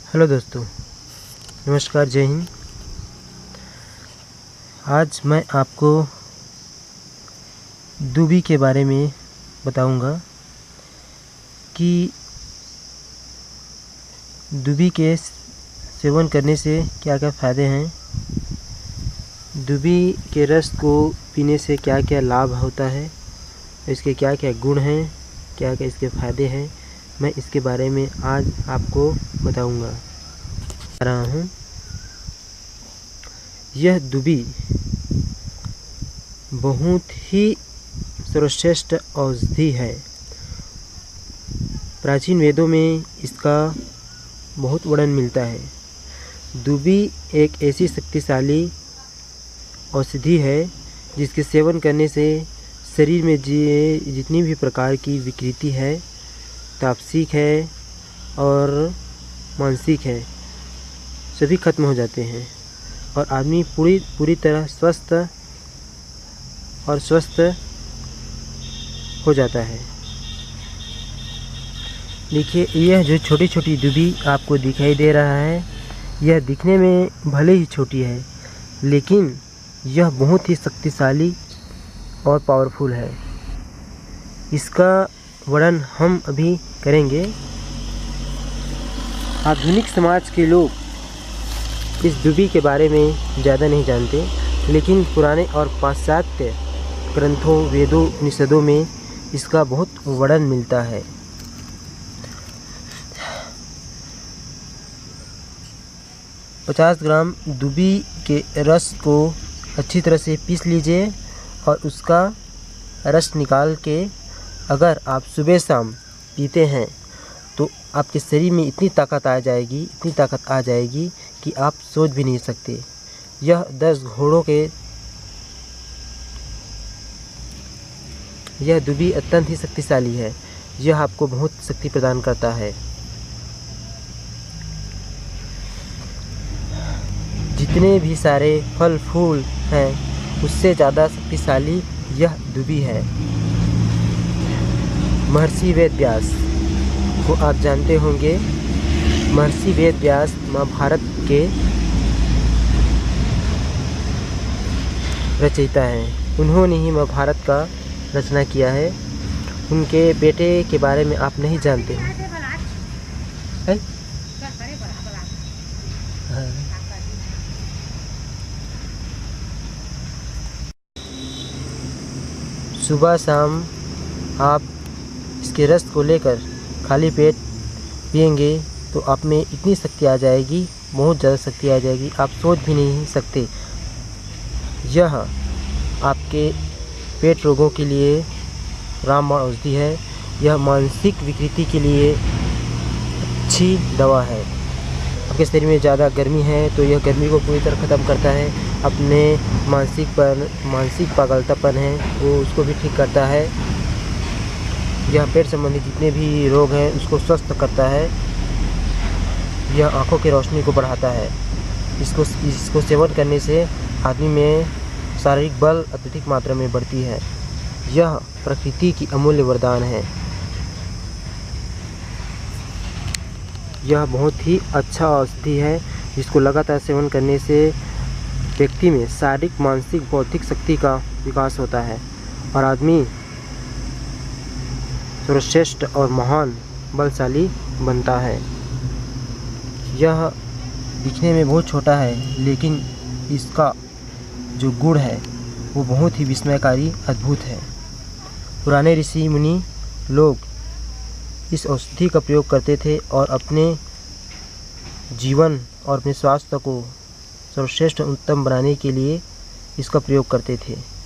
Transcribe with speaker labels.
Speaker 1: Hello दोस्तों, नमस्कार, जय हिंद। आज मैं आपको दूबी के बारे में बताऊंगा कि दूबी के सेवन करने से क्या क्या फ़ायदे हैं, दूबी के रस को पीने से क्या क्या लाभ होता है, इसके क्या क्या गुण हैं, क्या क्या इसके फ़ायदे हैं, मैं इसके बारे में आज आपको बताऊंगा रहा हूँ। यह दूबी बहुत ही सर्वश्रेष्ठ औषधि है। प्राचीन वेदों में इसका बहुत वर्णन मिलता है। दूबी एक ऐसी शक्तिशाली औषधि है जिसके सेवन करने से शरीर में जितनी भी प्रकार की विकृति है, तामसिक है और मानसिक है, सभी खत्म हो जाते हैं और आदमी पूरी तरह स्वस्थ हो जाता है। देखिए, यह जो छोटी छोटी दूबी आपको दिखाई दे रहा है, यह दिखने में भले ही छोटी है, लेकिन यह बहुत ही शक्तिशाली और पावरफुल है। इसका वर्णन हम अभी करेंगे। आधुनिक समाज के लोग इस दूबी के बारे में ज़्यादा नहीं जानते, लेकिन पुराने और पाश्चात्य ग्रंथों, वेदों, उपनिषदों में इसका बहुत वर्णन मिलता है। – 50 ग्राम दूबी के रस को अच्छी तरह से पीस लीजिए और उसका रस निकाल के अगर आप सुबह शाम पीते हैं तो आपके शरीर में इतनी ताकत आ जाएगी कि आप सोच भी नहीं सकते। यह 10 घोड़ों के यह दूबी अत्यंत ही शक्तिशाली है। यह आपको बहुत शक्ति प्रदान करता है। जितने भी सारे फल फूल हैं उससे ज़्यादा शक्तिशाली यह दूबी है। महर्षि वेद व्यास को आप जानते होंगे। महर्षि वेद व्यास महाभारत के रचयिता हैं। उन्होंने ही महाभारत का रचना किया है। उनके बेटे के बारे में आप नहीं जानते हैं? सुबह शाम आप इसके रस को लेकर खाली पेट पिएंगे तो आप में इतनी शक्ति आ जाएगी, बहुत ज़्यादा शक्ति आ जाएगी, आप सोच भी नहीं सकते। यह आपके पेट रोगों के लिए रामबाण औषधि है। यह मानसिक विकृति के लिए अच्छी दवा है। आपके शरीर में ज़्यादा गर्मी है तो यह गर्मी को पूरी तरह ख़त्म करता है। अपने मानसिक पागलतापन है वो उसको भी ठीक करता है। यह पेट संबंधी जितने भी रोग हैं उसको स्वस्थ करता है। यह आँखों की रोशनी को बढ़ाता है। इसको सेवन करने से आदमी में शारीरिक बल अत्यधिक मात्रा में बढ़ती है। यह प्रकृति की अमूल्य वरदान है। यह बहुत ही अच्छा औषधि है जिसको लगातार सेवन करने से व्यक्ति में शारीरिक, मानसिक, बौद्धिक शक्ति का विकास होता है और आदमी सर्वश्रेष्ठ और महान बलशाली बनता है। यह दिखने में बहुत छोटा है, लेकिन इसका जो गुण है वो बहुत ही विस्मयकारी, अद्भुत है। पुराने ऋषि मुनि लोग इस औषधि का प्रयोग करते थे और अपने जीवन और अपने स्वास्थ्य को सर्वश्रेष्ठ उत्तम बनाने के लिए इसका प्रयोग करते थे।